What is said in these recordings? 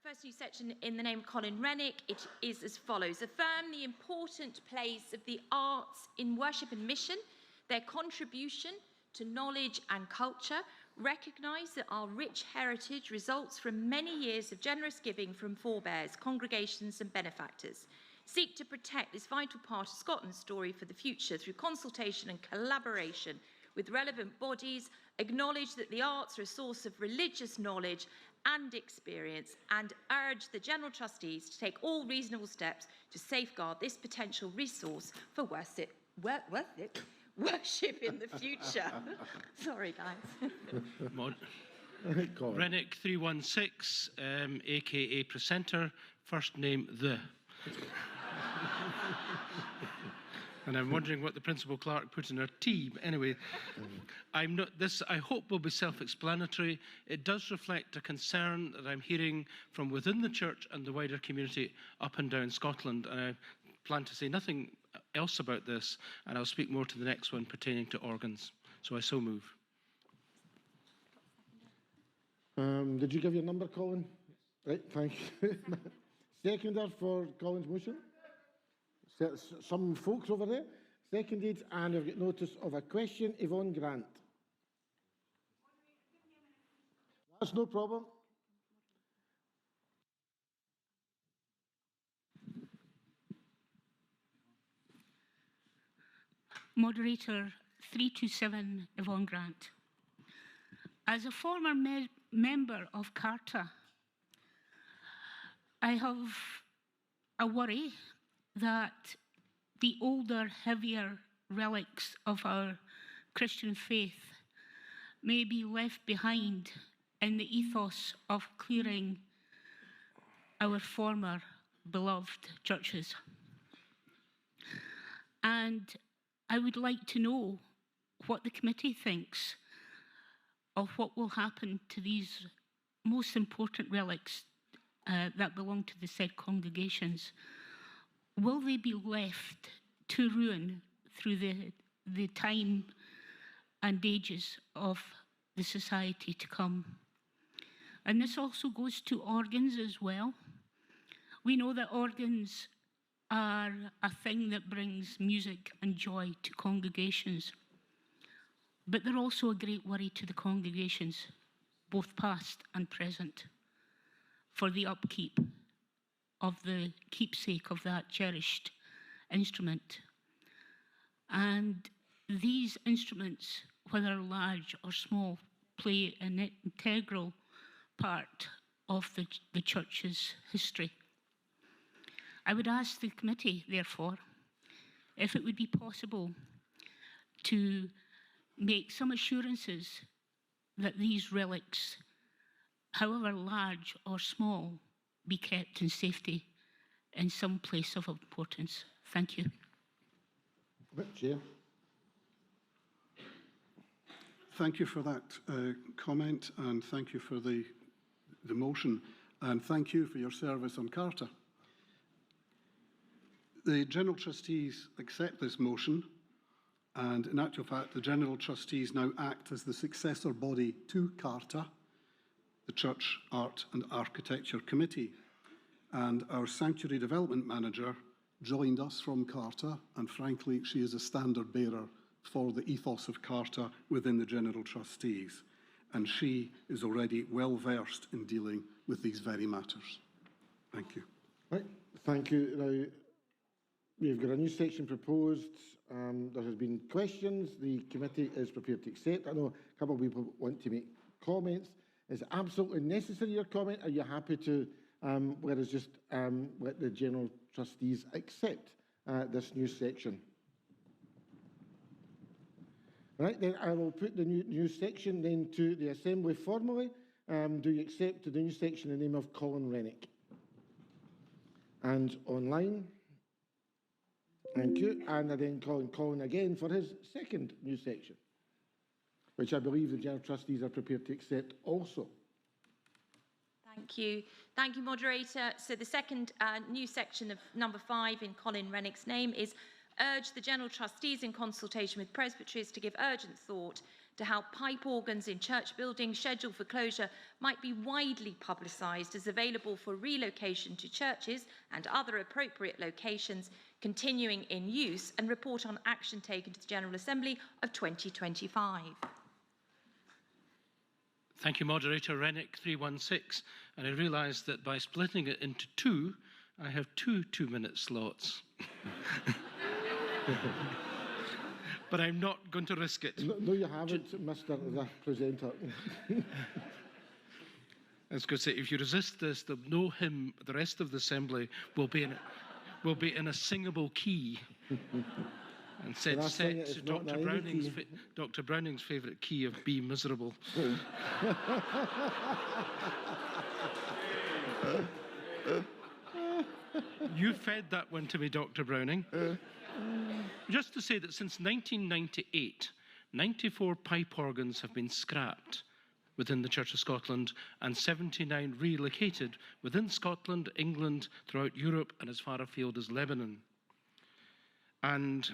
First new section in the name of Colin Renwick. It is as follows. Affirm the important place of the arts in worship and mission, their contribution to knowledge and culture. Recognise that our rich heritage results from many years of generous giving from forebears, congregations and benefactors. Seek to protect this vital part of Scotland's story for the future through consultation and collaboration with relevant bodies. Acknowledge that the arts are a source of religious knowledge and experience, and urge the General Trustees to take all reasonable steps to safeguard this potential resource for worship in the future. Sorry, guys. Renwick 316, aka Presenter, first name The. And I'm wondering what the principal clerk put in her tea. But anyway, I hope will be self-explanatory. It does reflect a concern that I'm hearing from within the church and the wider community up and down Scotland. And I plan to say nothing else about this, and I'll speak more to the next one pertaining to organs. So I so move. Did you give your number, Colin? Right, thank you. Seconder for Colin's motion. Some folks over there. Seconded, and I've got notice of a question. Yvonne Grant. That's no problem. Moderator 327, Yvonne Grant. As a former member of CARTA, I have a worry that the older, heavier relics of our Christian faith may be left behind in the ethos of clearing our former beloved churches. And I would like to know what the committee thinks of what will happen to these most important relics that belong to the said congregations. Will they be left to ruin through the time and ages of the society to come? And this also goes to organs as well. We know that organs are a thing that brings music and joy to congregations, but they're also a great worry to the congregations, both past and present, for the upkeep of the keepsake of that cherished instrument. And these instruments, whether large or small, play an integral part of the church's history. I would ask the committee, therefore, if it would be possible to make some assurances that these relics, however large or small, be kept in safety in some place of importance. Thank you. Chair. Thank you for that comment, and thank you for the motion, and thank you for your service on CARTA. The General Trustees accept this motion, and in actual fact, the General Trustees now act as the successor body to CARTA, the Church, Art and Architecture Committee. And our Sanctuary Development Manager joined us from CARTA, and frankly, she is a standard bearer for the ethos of CARTA within the General Trustees. And she is already well versed in dealing with these very matters. Thank you. Right, thank you. Now, we've got a new section proposed. There has been questions. The committee is prepared to accept. I know a couple of people want to make comments. Is it absolutely necessary, your comment? Are you happy to let us just let the General Trustees accept this new section? Right, then I will put the new section then to the Assembly formally. Do you accept the new section in the name of Colin Renwick? And online? Thank you. And I then call Colin again for his second new section, which I believe the General Trustees are prepared to accept also. Thank you. Thank you, Moderator. So the second new section of number 5 in Colin Renwick's name is urge the General Trustees in consultation with presbyteries to give urgent thought to how pipe organs in church buildings scheduled for closure might be widely publicised as available for relocation to churches and other appropriate locations continuing in use, and report on action taken to the General Assembly of 2025. Thank you, Moderator. Renwick 316. And I realise that by splitting it into two, I have two 2-minute slots. But I'm not going to risk it. No, you haven't, Mr. the Presenter. I was going to say, if you resist this, no hymn, the rest of the Assembly will be in a singable key. And set to Dr. Browning's favourite key of B miserable. You fed that one to me, Dr. Browning. Just to say that since 1998, 94 pipe organs have been scrapped within the Church of Scotland and 79 relocated within Scotland, England, throughout Europe and as far afield as Lebanon. And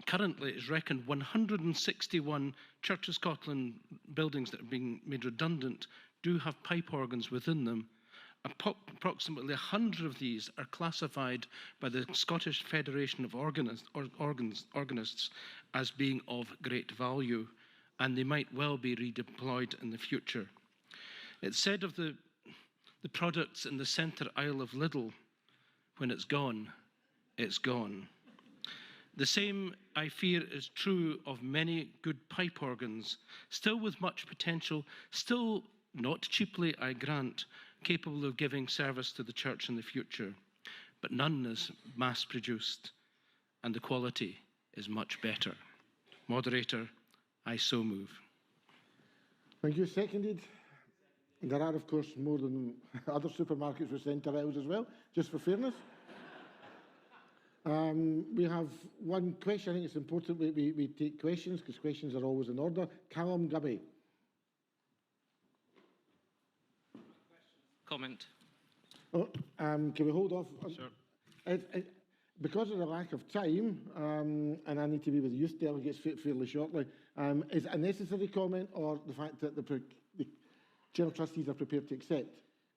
currently, it's reckoned 161 Church of Scotland buildings that are being made redundant do have pipe organs within them. Approximately 100 of these are classified by the Scottish Federation of Organists as being of great value, and they might well be redeployed in the future. It's said of the products in the centre aisle of Lidl, when it's gone, it's gone. The same, I fear, is true of many good pipe organs, still with much potential, still not cheaply, I grant, capable of giving service to the church in the future, but none is mass-produced, and the quality is much better. Moderator, I so move. Thank you. Seconded. There are, of course, more than other supermarkets with centre aisles as well, just for fairness. We have one question. I think it's important we take questions, because questions are always in order. Callum Gubby. Comment. Oh, can we hold off? Sure. Because of the lack of time, and I need to be with the youth delegates fairly shortly, is it a necessary comment, or the fact that the General Trustees are prepared to accept?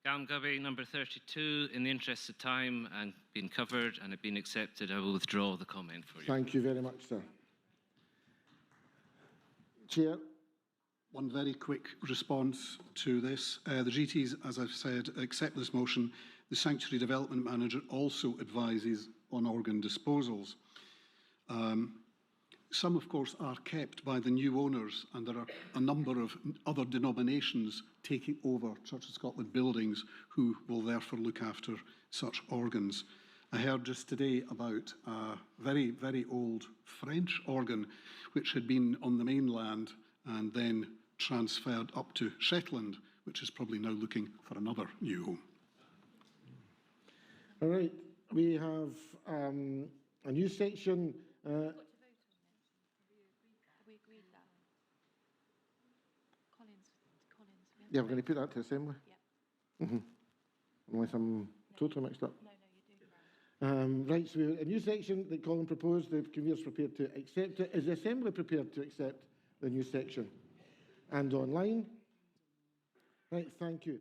Callum Gubby, number 32. In the interest of time and being covered and it being accepted, I will withdraw the comment for you. Thank you very much, sir. Chair. One very quick response to this. The GTs, as I've said, accept this motion. The Sanctuary Development Manager also advises on organ disposals. Some, of course, are kept by the new owners, and there are a number of other denominations taking over Church of Scotland buildings who will therefore look after such organs. I heard just today about a very, very old French organ which had been on the mainland and then transferred up to Shetland, which is probably now looking for another new home. All right, we have a new section. Have we agreed that? Collins. Yeah, we're going to put that to Assembly. Yeah. Unless I'm totally mixed up. No, you do. Right, so we have a new section that Colin proposed. The convener's prepared to accept it. Is the Assembly prepared to accept the new section? And online? Right, thank you.